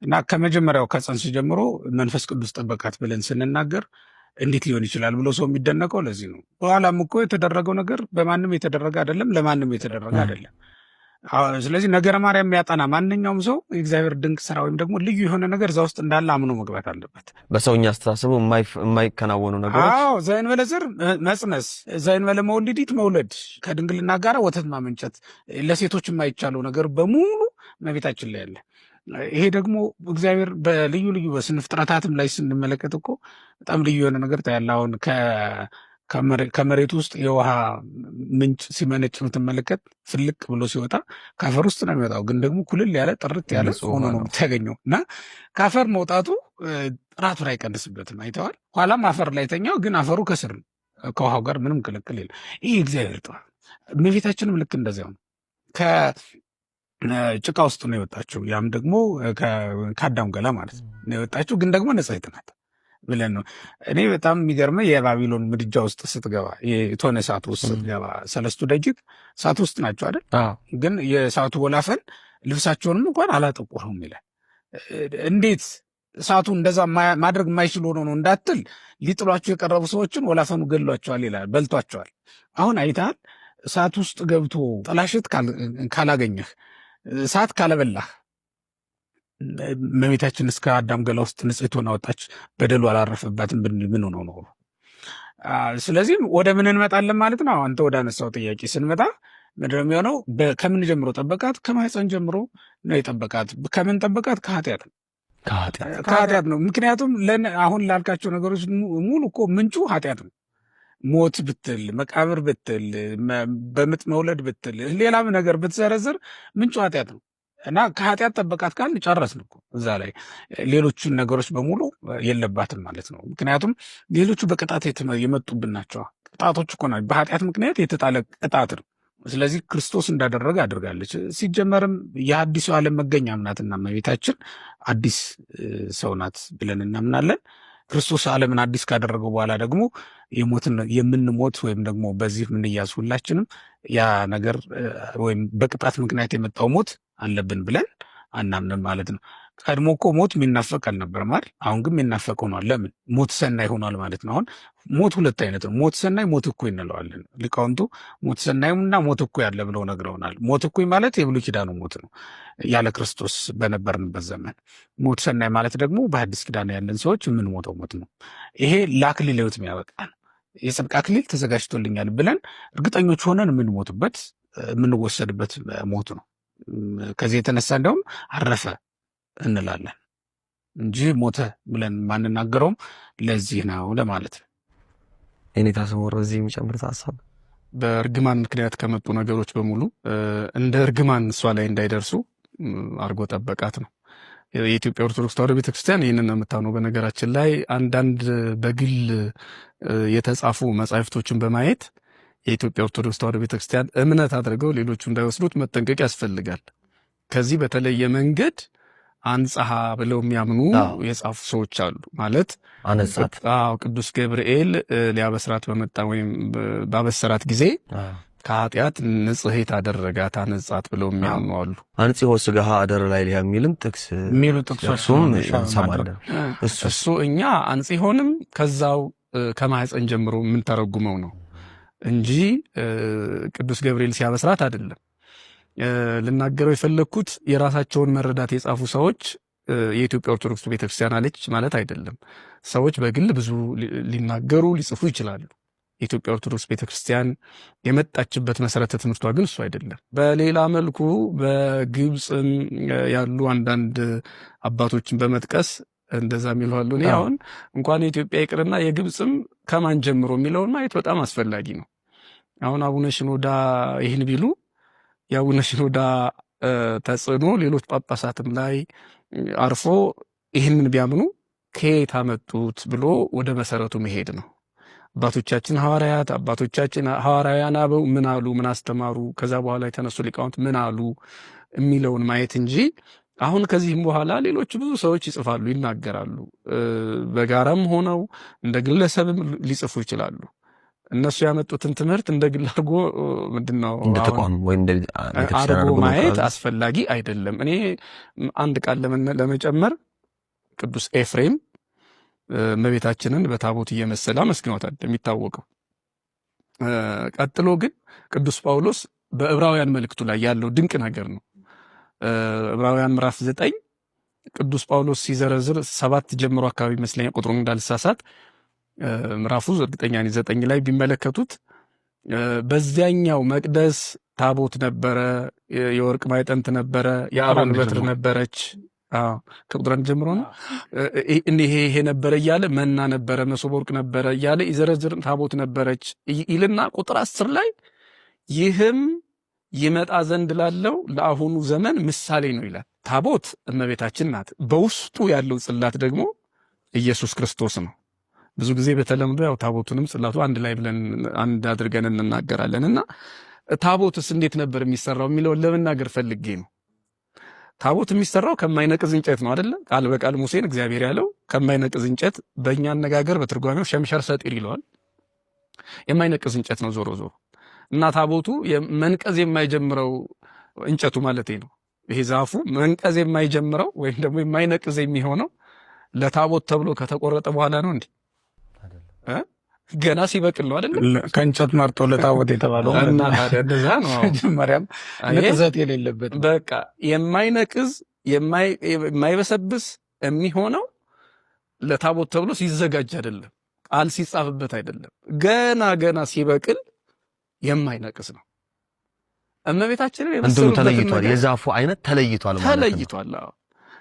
እና ከመጀመሪያው ከጽንስ ጀምሮ መንፈስ ቅዱስ ጠበቃት ብለን ስንናገር እንዴት ሊሆን ይችላል ብሎ ሰው የሚደነቀው ለዚህ ነው። በኋላም እኮ የተደረገው ነገር በማንም የተደረገ አይደለም፣ ለማንም የተደረገ አይደለም። ስለዚህ ነገረ ማርያም የሚያጠና ማንኛውም ሰው የእግዚአብሔር ድንቅ ስራ ወይም ደግሞ ልዩ የሆነ ነገር እዛ ውስጥ እንዳለ አምኖ መግባት አለበት።
በሰውኛ አስተሳሰቡ የማይከናወኑ ነገሮች
ዘእንበለ ዘር መጽነስ፣ ዘእንበለ መውልዲት መውለድ፣ ከድንግልና ጋር ወተት ማመንጨት፣ ለሴቶች የማይቻለው ነገር በሙሉ እመቤታችን ላይ አለ። ይሄ ደግሞ እግዚአብሔር በልዩ ልዩ በስነ ፍጥረታትም ላይ ስንመለከት እኮ በጣም ልዩ የሆነ ነገር ታያለ። አሁን ከመሬት ውስጥ የውሃ ምንጭ ሲመነጭ ብትመለከት ፍልቅ ብሎ ሲወጣ ከአፈር ውስጥ ነው የሚወጣው፣ ግን ደግሞ ኩልል ያለ ጥርት ያለ ሆኖ ነው የምታገኘው። እና ከአፈር መውጣቱ ጥራቱን አይቀንስበትም። አይተዋል። ኋላም አፈር ላይ ተኛው፣ ግን አፈሩ ከስር ነው፣ ከውሃው ጋር ምንም ቅልቅል የለም። ይህ እግዚአብሔር ጥበብ። እመቤታችንም ልክ እንደዚያው ነው። ጭቃ ውስጥ ነው የወጣችው። ያም ደግሞ ከአዳም ገላ ማለት ነው የወጣችው፣ ግን ደግሞ ንጽሕት ናት ብለን ነው። እኔ በጣም የሚገርመው የባቢሎን ምድጃ ውስጥ ስትገባ፣ የእቶነ እሳት ውስጥ ስትገባ፣ ሰለስቱ ደቂቅ እሳት ውስጥ ናቸው አይደል? ግን የእሳቱ ወላፈን ልብሳቸውንም እንኳን አላጠቁረውም ይላል። እንዴት እሳቱ እንደዛ ማድረግ የማይችል ሆኖ ነው እንዳትል፣ ሊጥሏቸው የቀረቡ ሰዎችን ወላፈኑ ገድሏቸዋል ይላል፣ በልቷቸዋል። አሁን አይተሃል፣ እሳት ውስጥ ገብቶ ጥላሸት ካላገኘህ፣ እሳት ካለበላህ፣ እመቤታችን እስከ አዳም ገላ ውስጥ ንጽሕት ሆና ወጣች፣ በደሉ አላረፈባትም ምን ሆነው ነው? ስለዚህ ወደ ምን እንመጣለን ማለት ነው? አንተ ወደ አነሳው ጥያቄ ስንመጣ ምንድን ነው የሚሆነው? ከምን ጀምሮ ጠበቃት? ከማህፀን ጀምሮ ነው የጠበቃት። ከምን ጠበቃት? ከኃጢአት ነው። ከኃጢአት ነው። ምክንያቱም አሁን ላልካቸው ነገሮች ሙሉ እኮ ምንጩ ኃጢአት ነው። ሞት ብትል፣ መቃብር ብትል፣ በምጥ መውለድ ብትል፣ ሌላም ነገር ብትዘረዝር ምንጩ ኃጢአት ነው። እና ከኃጢአት ጠበቃት ካልን ጨረስን እኮ። እዛ ላይ ሌሎቹን ነገሮች በሙሉ የለባትም ማለት ነው። ምክንያቱም ሌሎቹ በቅጣት የመጡብን ናቸው። ቅጣቶች እኮ ናቸው። በኃጢአት ምክንያት የተጣለ ቅጣት ነው። ስለዚህ ክርስቶስ እንዳደረገ አድርጋለች። ሲጀመርም የአዲሱ ዓለም መገኛ ናትና እመቤታችን አዲስ ሰው ናት ብለን እናምናለን። ክርስቶስ ዓለምን አዲስ ካደረገው በኋላ ደግሞ የምንሞት ወይም ደግሞ በዚህ የምንያዝ ሁላችንም ያ ነገር ወይም በቅጣት ምክንያት የመጣው ሞት አለብን ብለን አናምንም ማለት ነው። ቀድሞ እኮ ሞት የሚናፈቅ አልነበረም አይደል? አሁን ግን የሚናፈቅ ሆኗል። ለምን? ሞት ሰናይ ሆኗል ማለት ነው። አሁን ሞት ሁለት አይነት ነው። ሞት ሰናይ፣ ሞት እኩይ እንለዋለን። ሊቃውንቱ ሞት ሰናይና ሞት እኩይ አለ ብለው ነግረውናል። ሞት እኩይ ማለት የብሉይ ኪዳኑ ሞት ነው፣ ያለ ክርስቶስ በነበርንበት ዘመን። ሞት ሰናይ ማለት ደግሞ በሐዲስ ኪዳን ያለን ሰዎች የምንሞተው ሞት ነው። ይሄ ለአክሊለ ሕይወት የሚያበቃ ነው። የጽድቅ አክሊል ተዘጋጅቶልኛል ብለን እርግጠኞች ሆነን የምንሞትበት የምንወሰድበት ሞት ነው። ከዚህ የተነሳ እንዲያውም አረፈ እንላለን እንጂ ሞተ ብለን ማንናገረውም ለዚህ ነው ለማለት ነው።
የኔታ ስሞር በዚህ የሚጨምሩት ሀሳብ
በእርግማን ምክንያት ከመጡ ነገሮች በሙሉ እንደ እርግማን እሷ ላይ እንዳይደርሱ አርጎ ጠበቃት ነው። የኢትዮጵያ ኦርቶዶክስ ተዋሕዶ ቤተክርስቲያን ይህንን ነው የምታምነው። በነገራችን ላይ አንዳንድ በግል የተጻፉ መጻሕፍቶችን በማየት የኢትዮጵያ ኦርቶዶክስ ተዋሕዶ ቤተክርስቲያን እምነት አድርገው ሌሎቹ እንዳይወስዱት መጠንቀቅ ያስፈልጋል። ከዚህ በተለየ መንገድ አንጽሐ ብለው የሚያምኑ የጻፉ ሰዎች አሉ። ማለት
አነጻት
ቅዱስ ገብርኤል ሊያበስራት በመጣ ወይም ባበሰራት ጊዜ ከኃጢአት ንጽሕት አደረጋት አነጻት ብለው የሚያምኑ አሉ።
አንጽሖ ሥጋሃ አደረ ላይ የሚልም ጥቅስ ጥቅሱም እንሰማለን።
እሱ እኛ አንጽሖንም ከዛው ከማህፀን ጀምሮ የምንተረጉመው ነው እንጂ ቅዱስ ገብርኤል ሲያበስራት አይደለም። ልናገረው የፈለግኩት የራሳቸውን መረዳት የጻፉ ሰዎች የኢትዮጵያ ኦርቶዶክስ ቤተክርስቲያን አለች ማለት አይደለም። ሰዎች በግል ብዙ ሊናገሩ ሊጽፉ ይችላሉ። የኢትዮጵያ ኦርቶዶክስ ቤተክርስቲያን የመጣችበት መሰረተ ትምህርቷ ግን እሱ አይደለም። በሌላ መልኩ በግብፅም ያሉ አንዳንድ አባቶችን በመጥቀስ እንደዛ የሚለዋሉ። እኔ አሁን እንኳን የኢትዮጵያ ይቅርና የግብፅም ከማን ጀምሮ የሚለውን ማየት በጣም አስፈላጊ ነው። አሁን አቡነ ሽኖዳ ይህን ቢሉ የአቡነ ሽኖዳ ተጽዕኖ ሌሎች ጳጳሳትም ላይ አርፎ ይህንን ቢያምኑ ከየት አመጡት ብሎ ወደ መሰረቱ መሄድ ነው። አባቶቻችን ሐዋርያት፣ አባቶቻችን ሐዋርያውያን አበው ምን አሉ፣ ምን አስተማሩ፣ ከዛ በኋላ የተነሱ ሊቃውንት ምን አሉ የሚለውን ማየት እንጂ አሁን ከዚህም በኋላ ሌሎች ብዙ ሰዎች ይጽፋሉ፣ ይናገራሉ። በጋራም ሆነው እንደ ግለሰብም ሊጽፉ ይችላሉ። እነሱ ያመጡትን ትምህርት እንደ ግል አድርጎ ምንድነው
እንደ ተቋም ወይ እንደ
አድርጎ ማየት አስፈላጊ አይደለም። እኔ አንድ ቃል ለመጨመር ቅዱስ ኤፍሬም እመቤታችንን በታቦት እየመሰለ አመስግኗታል እንደሚታወቀው። ቀጥሎ ግን ቅዱስ ጳውሎስ በዕብራውያን መልእክቱ ላይ ያለው ድንቅ ነገር ነው። ዕብራውያን ምዕራፍ 9 ቅዱስ ጳውሎስ ሲዘረዝር 7 ጀምሮ አካባቢ ይመስለኛል ቁጥሩን እንዳልሳሳት ምዕራፉ እርግጠኛ ነኝ 9 ላይ ቢመለከቱት በዚያኛው መቅደስ ታቦት ነበረ፣ የወርቅ ማዕጠንት ነበረ፣ የአሮን በትር ነበረች። ከቁጥር 1 ጀምሮ ነው ይሄ ነበረ እያለ መና ነበረ፣ መሶበ ወርቅ ነበረ እያለ ይዘረዝር። ታቦት ነበረች ይልና ቁጥር 10 ላይ ይህም ይመጣ ዘንድ ላለው ለአሁኑ ዘመን ምሳሌ ነው ይላል። ታቦት እመቤታችን ናት። በውስጡ ያለው ጽላት ደግሞ ኢየሱስ ክርስቶስ ነው። ብዙ ጊዜ በተለምዶ ያው ታቦቱንም ጽላቱ አንድ ላይ ብለን አንድ አድርገን እንናገራለን። እና ታቦትስ እንዴት ነበር የሚሰራው የሚለውን ለመናገር ፈልጌ ነው። ታቦት የሚሰራው ከማይነቅዝ እንጨት ነው አይደለ? ቃል በቃል ሙሴን እግዚአብሔር ያለው ከማይነቅዝ እንጨት፣ በእኛ አነጋገር በትርጓሜው ሸምሸር ሰጢር ይለዋል። የማይነቅዝ እንጨት ነው ዞሮ ዞሮ። እና ታቦቱ መንቀዝ የማይጀምረው እንጨቱ ማለት ነው። ይሄ ዛፉ መንቀዝ የማይጀምረው ወይም ደግሞ የማይነቅዝ የሚሆነው ለታቦት ተብሎ ከተቆረጠ በኋላ ነው እንዴ? ገና ሲበቅል ነው አይደል?
ከእንጨት መርጦ ለታቦት የተባለው
እና ታዲያ እንደዛ ነው።
መጀመሪያም ንቅዘት የሌለበት
በቃ የማይነቅዝ የማይበሰብስ የሚሆነው ለታቦት ተብሎ ሲዘጋጅ አይደለም፣ ቃል ሲጻፍበት አይደለም። ገና ሲበቅል የማይነቅስ ነው። እመቤታችንን
የመስሉበት ተለይቷል። የዛፉ አይነት ተለይቷል ማለት ነው።
ተለይቷል።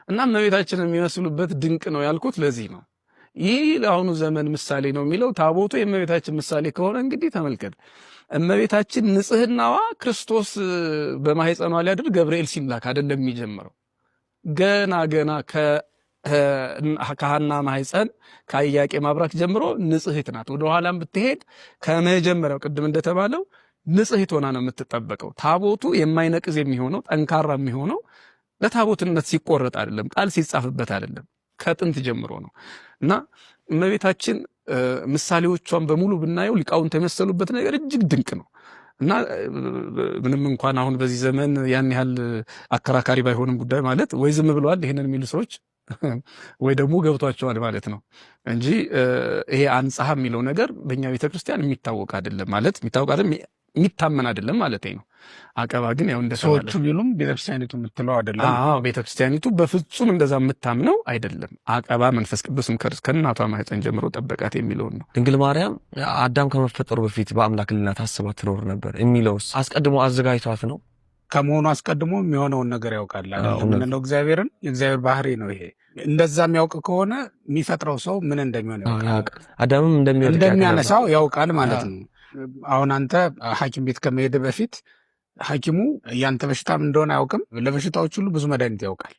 እና እመቤታችንን የሚመስሉበት ድንቅ ነው ያልኩት ለዚህ ነው። ይህ ለአሁኑ ዘመን ምሳሌ ነው የሚለው ታቦቱ የእመቤታችን ምሳሌ ከሆነ እንግዲህ ተመልከት። እመቤታችን ንጽህናዋ ክርስቶስ በማህፀኗ ሊያድር ገብርኤል ሲላክ አይደለም የሚጀምረው። ገና ከሐና ማህፀን ከኢያቄም አብራክ ጀምሮ ንጽሕት ናት። ወደ ኋላም ብትሄድ ከመጀመሪያው ቅድም እንደተባለው ንጽሕት ሆና ነው የምትጠበቀው። ታቦቱ የማይነቅዝ የሚሆነው ጠንካራ የሚሆነው ለታቦትነት ሲቆረጥ አይደለም፣ ቃል ሲጻፍበት አይደለም፣ ከጥንት ጀምሮ ነው። እና እመቤታችን ምሳሌዎቿን በሙሉ ብናየው ሊቃውንት የመሰሉበት ነገር እጅግ ድንቅ ነው። እና ምንም እንኳን አሁን በዚህ ዘመን ያን ያህል አከራካሪ ባይሆንም ጉዳይ ማለት ወይ ዝም ብለዋል ይሄንን የሚሉ ሰዎች ወይ ደግሞ ገብቷቸዋል ማለት ነው እንጂ ይሄ አንጻሐ የሚለው ነገር በእኛ ቤተክርስቲያን የሚታወቅ አይደለም ማለት የሚታመን አይደለም ማለት ነው። አቀባ ግን ያው እንደ
ሰዎቹ ቢሉም ቤተክርስቲያኒቱ የምትለው አይደለም።
ቤተክርስቲያኒቱ በፍጹም እንደዛ የምታምነው አይደለም። አቀባ መንፈስ ቅዱስም ከእናቷ ማህፀን ጀምሮ ጠበቃት የሚለውን ነው።
ድንግል ማርያም አዳም ከመፈጠሩ በፊት በአምላክ ሕሊና ታስባ ትኖር ነበር የሚለውስ አስቀድሞ አዘጋጅቷት ነው?
ከመሆኑ አስቀድሞ የሚሆነውን ነገር ያውቃል አይደል? ምንድነው እግዚአብሔርን የእግዚአብሔር ባህሪ ነው ይሄ። እንደዛ የሚያውቅ ከሆነ የሚፈጥረው ሰው ምን እንደሚሆን ያውቃል።
አዳምም
እንደሚያነሳው ያውቃል ማለት ነው። አሁን አንተ ሐኪም ቤት ከመሄድ በፊት ሐኪሙ ያንተ በሽታም እንደሆነ አያውቅም። ለበሽታዎች ሁሉ ብዙ መድኃኒት ያውቃል።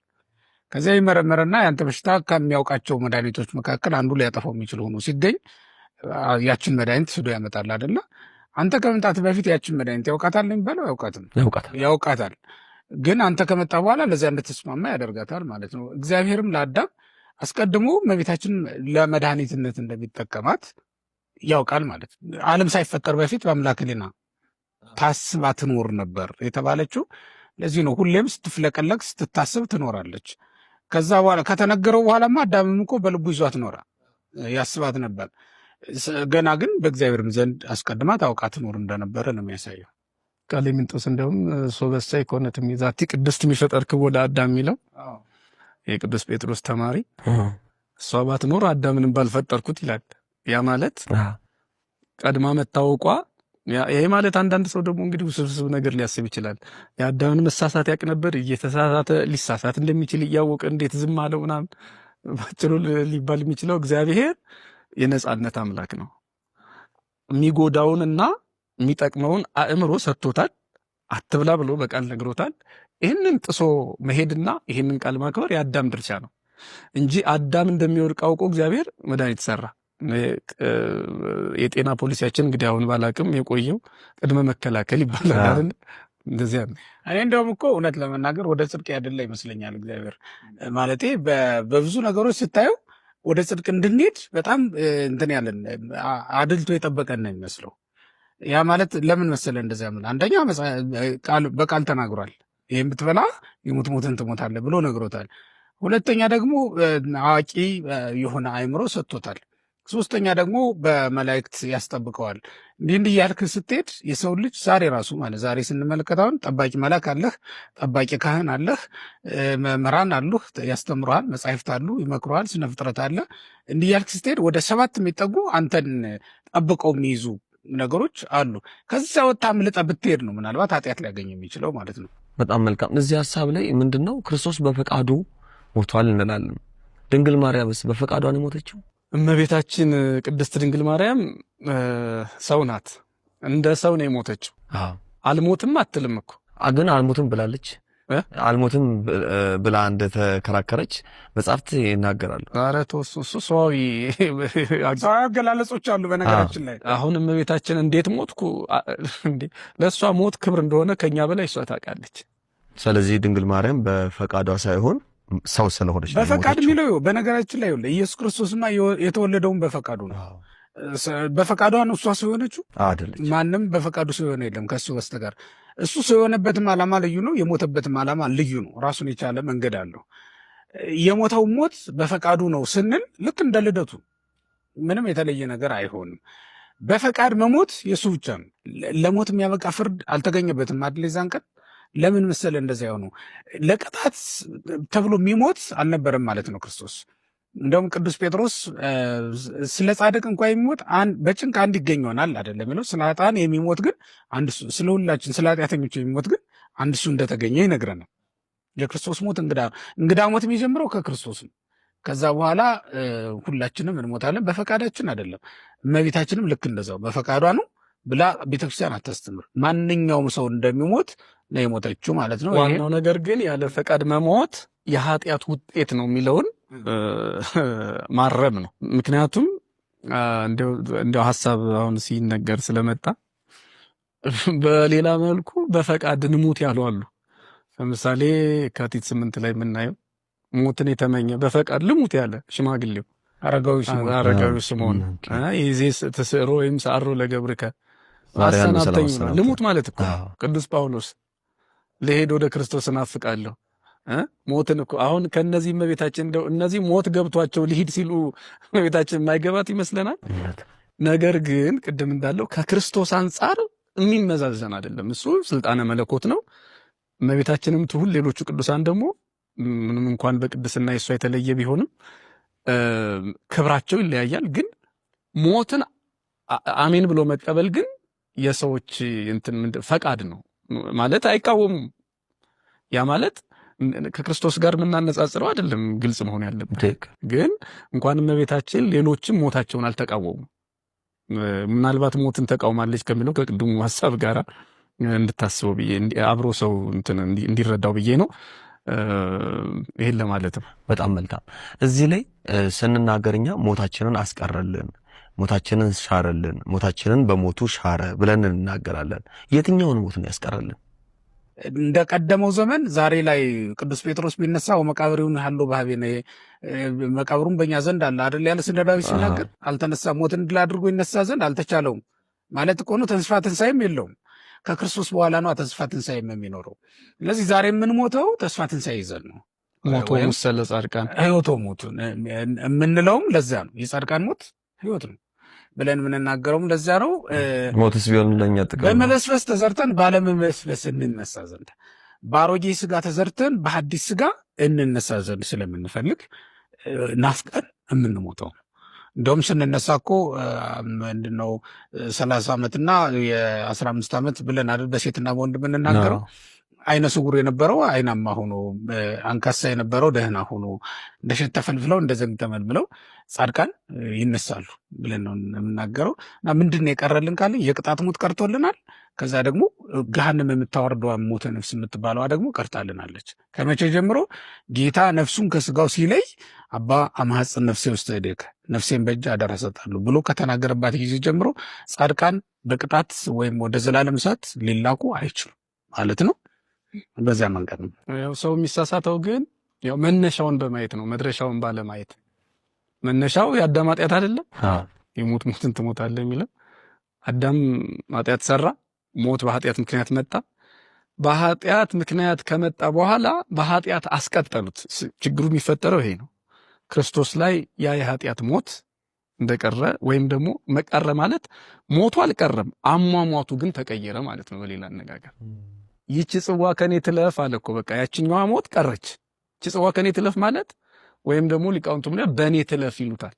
ከዚያ ይመረመርና ያንተ በሽታ ከሚያውቃቸው መድኃኒቶች መካከል አንዱ ሊያጠፋው የሚችል ሆኖ ሲገኝ ያችን መድኃኒት ስዶ ያመጣል አይደለ? አንተ ከመምጣት በፊት ያችን መድኃኒት ያውቃታል ነው የሚባለው? ያውቃታል። ግን አንተ ከመጣ በኋላ ለዚያ እንደተስማማ ያደርጋታል ማለት ነው። እግዚአብሔርም ለአዳም አስቀድሞ እመቤታችን ለመድኃኒትነት እንደሚጠቀማት ያውቃል ማለት ነው። ዓለም ሳይፈጠር በፊት በአምላክ ሕሊና ታስባ ትኖር ነበር የተባለችው ለዚህ ነው። ሁሌም ስትፍለቀለቅ ስትታስብ ትኖራለች። ከዛ በኋላ ከተነገረው በኋላማ አዳምም እኮ በልቡ ይዟት ኖራ ያስባት ነበር። ገና ግን በእግዚአብሔርም ዘንድ አስቀድማ ታውቃ ትኖር እንደነበረ ነው የሚያሳየው።
ቃሌምንጦስ እንደውም ሶበሳይ ኮነት ሚዛቲ ቅድስት የሚፈጠር ክቦ ለአዳም የሚለው የቅዱስ ጴጥሮስ ተማሪ እሷ ባትኖር አዳምንም ባልፈጠርኩት ይላል። ያ ማለት ቀድማ መታወቋ። ይሄ ማለት አንዳንድ ሰው ደግሞ እንግዲህ ውስብስብ ነገር ሊያስብ ይችላል። የአዳምን መሳሳት ያውቅ ነበር፣ እየተሳሳተ ሊሳሳት እንደሚችል እያወቀ እንዴት ዝም አለው ምናምን። ባጭሩ ሊባል የሚችለው እግዚአብሔር የነጻነት አምላክ ነው። የሚጎዳውንና የሚጠቅመውን አእምሮ ሰጥቶታል። አትብላ ብሎ በቃል ነግሮታል። ይህንን ጥሶ መሄድና ይህንን ቃል ማክበር የአዳም ድርሻ ነው እንጂ አዳም እንደሚወድቅ አውቆ እግዚአብሔር መድኃኒት ሰራ። የጤና ፖሊሲያችን እንግዲህ አሁን ባላቅም የቆየው ቅድመ መከላከል ይባላል። እንደዚያ ነው።
እኔ እንደውም እኮ እውነት ለመናገር ወደ ጽድቅ ያደላ ይመስለኛል እግዚአብሔር። ማለቴ በብዙ ነገሮች ስታየው ወደ ጽድቅ እንድንሄድ በጣም እንትን ያለን አድልቶ የጠበቀን ነው የሚመስለው። ያ ማለት ለምን መሰለ እንደዚያ ምን አንደኛ በቃል ተናግሯል። ይህም ብትበላ የሞት ሞትን ትሞታለህ ብሎ ነግሮታል። ሁለተኛ ደግሞ አዋቂ የሆነ አእምሮ ሰጥቶታል። ሶስተኛ ደግሞ በመላእክት ያስጠብቀዋል። እንዲህ ያልክ ስትሄድ የሰው ልጅ ዛሬ ራሱ ማለት ዛሬ ስንመለከተውን ጠባቂ መልአክ አለህ፣ ጠባቂ ካህን አለህ፣ መምህራን አሉህ፣ ያስተምሩሃል፣ መጻሕፍት አሉ፣ ይመክሩሃል፣ ስነ ፍጥረት አለ። እንዲህ ያልክ ስትሄድ ወደ 7 የሚጠጉ አንተን ጠብቀው የሚይዙ ነገሮች አሉ። ከዛ ወጣ አምልጠ ብትሄድ ነው ምናልባት ኃጢአት ሊያገኝ የሚችለው ማለት ነው።
በጣም መልካም። እዚህ ሐሳብ ላይ ምንድነው ክርስቶስ በፈቃዱ ሞቷል እንላለን። ድንግል ማርያምስ በፈቃዷ ነው የሞተችው?
እመቤታችን ቅድስት ድንግል ማርያም ሰው ናት። እንደ ሰው ነው የሞተችው። አልሞትም አትልም እኮ
ግን አልሞትም ብላለች። አልሞትም ብላ እንደተከራከረች መጽሐፍት ይናገራሉ።
ኧረ ተወሱ። እሱ ሰዋዊ
አገላለጾች አሉ። በነገራችን ላይ
አሁን እመቤታችን እንዴት ሞትኩ እንዴ? ለእሷ ሞት ክብር እንደሆነ ከኛ በላይ እሷ ታውቃለች።
ስለዚህ ድንግል ማርያም በፈቃዷ ሳይሆን ሰው ስለሆነች
በፈቃድ የሚለው በነገራችን ላይ ኢየሱስ ክርስቶስማ የተወለደውን በፈቃዱ ነው። በፈቃዷ ነው እሷ ሰው የሆነችው
አይደለች።
ማንም በፈቃዱ ሰው የሆነ የለም ከሱ በስተቀር። እሱ ሰው የሆነበትም ዓላማ ልዩ ነው፣ የሞተበትም ዓላማ ልዩ ነው። ራሱን የቻለ መንገድ አለው። የሞተው ሞት በፈቃዱ ነው ስንል ልክ እንደ ልደቱ ምንም የተለየ ነገር አይሆንም። በፈቃድ መሞት የእሱ ብቻ ነው። ለሞት የሚያበቃ ፍርድ አልተገኘበትም አይደል? የዛን ቀን ለምን መሰለ እንደዚያ የሆኑ ለቅጣት ተብሎ የሚሞት አልነበረም ማለት ነው ክርስቶስ። እንደውም ቅዱስ ጴጥሮስ ስለ ጻድቅ እንኳ የሚሞት በጭንቅ አንድ ይገኝ ይሆናል አይደለም የሚለው፣ ስለ ኃጥአን የሚሞት ግን አንድ እሱ፣ ስለ ሁላችን ስለ ኃጢአተኞች የሚሞት ግን አንድ እሱ እንደተገኘ ይነግረናል። የክርስቶስ ሞት እንግዳ ሞት የሚጀምረው ከክርስቶስ ነው። ከዛ በኋላ ሁላችንም እንሞታለን። በፈቃዳችን አይደለም። እመቤታችንም ልክ እንደዛው በፈቃዷ ነው ብላ ቤተክርስቲያን አታስተምር። ማንኛውም ሰው እንደሚሞት ነው የሞተችው ማለት ነው።
ዋናው ነገር ግን ያለ ፈቃድ መሞት የኃጢአት ውጤት ነው የሚለውን ማረም ነው። ምክንያቱም እንዲያው ሀሳብ አሁን ሲነገር ስለመጣ በሌላ መልኩ በፈቃድ እንሙት ያሉ አሉ። ለምሳሌ የካቲት 8 ላይ የምናየው ሞትን የተመኘ በፈቃድ ልሙት ያለ ሽማግሌው አረጋዊ ስምዖን ይዜ ተስዕሮ ወይም ሰዓሮ ለገብርከ አሰናብተኝ ልሙት ማለት እኮ ቅዱስ ጳውሎስ ለሄድ ወደ ክርስቶስ እናፍቃለሁ ሞትን እኮ አሁን ከነዚህ እመቤታችን እንደው እነዚህ ሞት ገብቷቸው ሊሄድ ሲሉ እመቤታችን የማይገባት ይመስለናል። ነገር ግን ቅድም እንዳለው ከክርስቶስ አንጻር የሚመዛዘን አይደለም። እሱ ስልጣነ መለኮት ነው። እመቤታችንም ትሁን ሌሎቹ ቅዱሳን ደግሞ ምንም እንኳን በቅድስና የሷ የተለየ ቢሆንም ክብራቸው ይለያያል። ግን ሞትን አሜን ብሎ መቀበል ግን የሰዎች እንትን ፈቃድ ነው ማለት አይቃወሙም። ያ ማለት ከክርስቶስ ጋር የምናነጻጽረው አይደለም። ግልጽ መሆን ያለበት ግን እንኳን እመቤታችን ሌሎችም ሞታቸውን አልተቃወሙም። ምናልባት ሞትን ተቃውማለች ከሚለው ከቅድሙ ሐሳብ ጋር እንድታስበው ብዬ አብሮ ሰው እንትን እንዲረዳው ብዬ ነው። ይሄን ለማለት ነው።
በጣም መልካም። እዚህ ላይ ስንናገርኛ ሞታችንን አስቀረልን፣ ሞታችንን ሻረልን፣ ሞታችንን በሞቱ ሻረ ብለን እንናገራለን። የትኛውን ሞት ነው ያስቀረልን?
እንደ ቀደመው ዘመን ዛሬ ላይ ቅዱስ ጴጥሮስ ቢነሳ ወመቃብሩን ያለው ባህቤ ነው መቃብሩን በእኛ ዘንድ አለ አይደል ያለ ስለ ዳዊት ሲናገር አልተነሳም። ሞትን ድል አድርጎ ይነሳ ዘንድ አልተቻለውም ማለት እኮ ነው። ተስፋ ትንሣኤም የለውም። ከክርስቶስ በኋላ ነው ተስፋ ትንሣኤም የሚኖረው። ስለዚህ ዛሬ የምንሞተው ተስፋ ትንሣኤ ይዘን ነው።
ሞቶ ሙሰለ ጻድቃን
ሕይወቶ ሞቱ የምንለውም ለዛ ነው። የጻድቃን ሞት ሕይወት ነው ብለን የምንናገረውም ለዛ ነው።
ሞትስ ቢሆን ለኛ ጥቅም
በመበስበስ ተዘርተን ባለመበስበስ እንነሳ ዘንድ፣ በአሮጌ ስጋ ተዘርተን በሐዲስ ስጋ እንነሳ ዘንድ ስለምንፈልግ ናፍቀን የምንሞተው። እንደውም ስንነሳ እኮ ምንድነው 30 ዓመትና የ15 ዓመት ብለን አይደል በሴትና በወንድ የምንናገረው። አይነ ስውር የነበረው አይናማ ሆኖ፣ አንካሳ የነበረው ደህና ሆኖ፣ እንደሸት ተፈልፍለው እንደ ዘንግ ተመልምለው ጻድቃን ይነሳሉ ብለን ነው የምናገረው። እና ምንድን ነው የቀረልን ካለ የቅጣት ሞት ቀርቶልናል። ከዛ ደግሞ ገሃነም የምታወርደዋ ሞተ ነፍስ የምትባለዋ ደግሞ ቀርታልናለች። ከመቼ ጀምሮ? ጌታ ነፍሱን ከስጋው ሲለይ አባ አማሐፅን ነፍሴ ውስጥ ሄደከ ነፍሴን በእጅ አደራ እሰጣለሁ ብሎ ከተናገረባት ጊዜ ጀምሮ ጻድቃን በቅጣት ወይም ወደ ዘላለም እሳት ሊላኩ አይችሉም ማለት ነው። በዚያ መንገድ ነው
ያው ሰው የሚሳሳተው። ግን ያው መነሻውን በማየት ነው መድረሻውን ባለማየት። መነሻው የአዳም ኃጢአት አይደለም የሞት ሞትን ትሞታለህ የሚለው። አዳም ኃጢአት ሰራ፣ ሞት በኃጢአት ምክንያት መጣ። በኃጢአት ምክንያት ከመጣ በኋላ በኃጢአት አስቀጠሉት። ችግሩ የሚፈጠረው ይሄ ነው። ክርስቶስ ላይ ያ የኃጢአት ሞት እንደቀረ ወይም ደግሞ መቀረ ማለት ሞቱ አልቀረም፣ አሟሟቱ ግን ተቀየረ ማለት ነው። በሌላ አነጋገር ይቺ ጽዋ ከኔ ትለፍ አለ እኮ በቃ ያችኛዋ ሞት ቀረች። ይቺ ጽዋ ከኔ ትለፍ ማለት ወይም ደግሞ ሊቃውንቱ ምን በኔ ትለፍ ይሉታል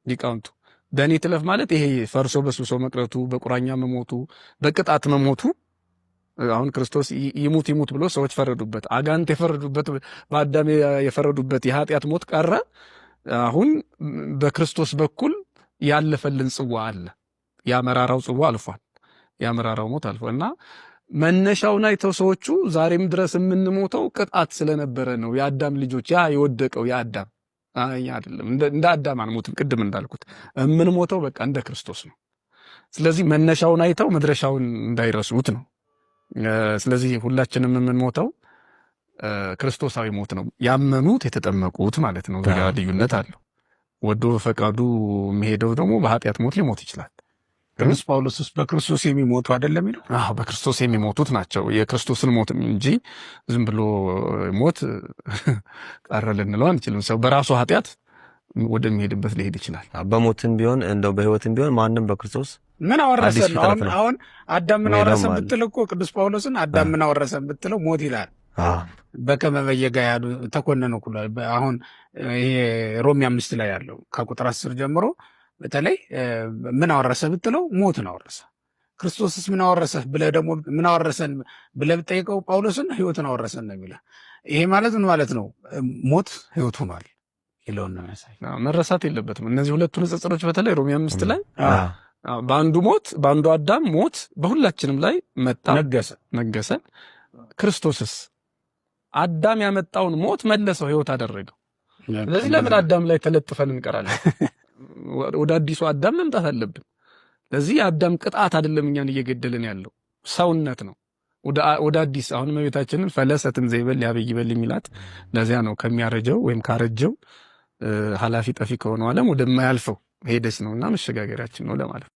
ሊቃውንቱ። በኔ ትለፍ ማለት ይሄ ፈርሶ በስብሶ መቅረቱ፣ በቁራኛ መሞቱ፣ በቅጣት መሞቱ። አሁን ክርስቶስ ይሙት ብሎ ሰዎች ፈረዱበት፣ አጋንንት የፈረዱበት፣ በአዳም የፈረዱበት የኃጢአት ሞት ቀረ። አሁን በክርስቶስ በኩል ያለፈልን ጽዋ አለ። ያመራራው ጽዋ አልፏል፣ ያመራራው ሞት አልፏል። እና መነሻውን አይተው ሰዎቹ ዛሬም ድረስ የምንሞተው ቅጣት ስለነበረ ነው። የአዳም ልጆች ያ የወደቀው የአዳም አይደለም። እንደ አዳም አንሞትም። ቅድም እንዳልኩት የምንሞተው በቃ እንደ ክርስቶስ ነው። ስለዚህ መነሻውን አይተው መድረሻውን እንዳይረሱት ነው። ስለዚህ ሁላችንም የምንሞተው ክርስቶሳዊ ሞት ነው። ያመኑት የተጠመቁት ማለት ነው። ያ ልዩነት አለው። ወዶ ፈቃዱ የሚሄደው ደግሞ በኃጢአት ሞት ሊሞት ይችላል።
ቅዱስ ጳውሎስስ በክርስቶስ የሚሞቱ አይደለም ይለው?
አዎ በክርስቶስ የሚሞቱት ናቸው የክርስቶስን ሞት እንጂ ዝም ብሎ ሞት ቀረ ልንለው አንችልም። ሰው በራሱ ኃጢአት ወደሚሄድበት ሊሄድ ይችላል።
በሞትም ቢሆን እንደው በህይወትም ቢሆን ማንም በክርስቶስ
ምን አወረሰን? አሁን አዳም ምን አወረሰን ብትለው እኮ ቅዱስ ጳውሎስን አዳም ምን አወረሰን ብትለው ሞት ይላል። በከመ በየጋያዱ ተኮነነ ኩሉ። አሁን ይሄ ሮሜ 5 ላይ ያለው ከቁጥር 10 ጀምሮ በተለይ ምን አወረሰ ብትለው ሞትን አወረሰ። ክርስቶስስ ምን አወረሰ ብለህ ደግሞ ምን አወረሰን ብለህ ብትጠይቀው ጳውሎስን ህይወትን አወረሰን ነው የሚለው። ይሄ ማለት ምን ማለት ነው? ሞት ህይወት ሆኗል ይለውን ነው የሚያሳይ።
መረሳት የለበትም እነዚህ ሁለቱ ንጽጽሮች። በተለይ ሮሜ 5 ላይ በአንዱ ሞት በአንዱ አዳም ሞት በሁላችንም ላይ መጣ፣ ነገሰ። ክርስቶስስ አዳም ያመጣውን ሞት መለሰው፣ ህይወት አደረገው። ስለዚህ ለምን አዳም ላይ ተለጥፈን እንቀራለን? ወደ አዲሱ አዳም መምጣት አለብን። ለዚህ የአዳም ቅጣት አይደለም እኛን እየገደልን ያለው ሰውነት ነው። ወደ አዲስ አሁን እመቤታችንን ፈለሰትን ዘይበል ያበይ ይበል የሚላት ለዚያ ነው። ከሚያረጀው ወይም ካረጀው ኃላፊ ጠፊ ከሆነው ዓለም ወደማያልፈው ሄደች ነውና መሸጋገሪያችን ነው ለማለት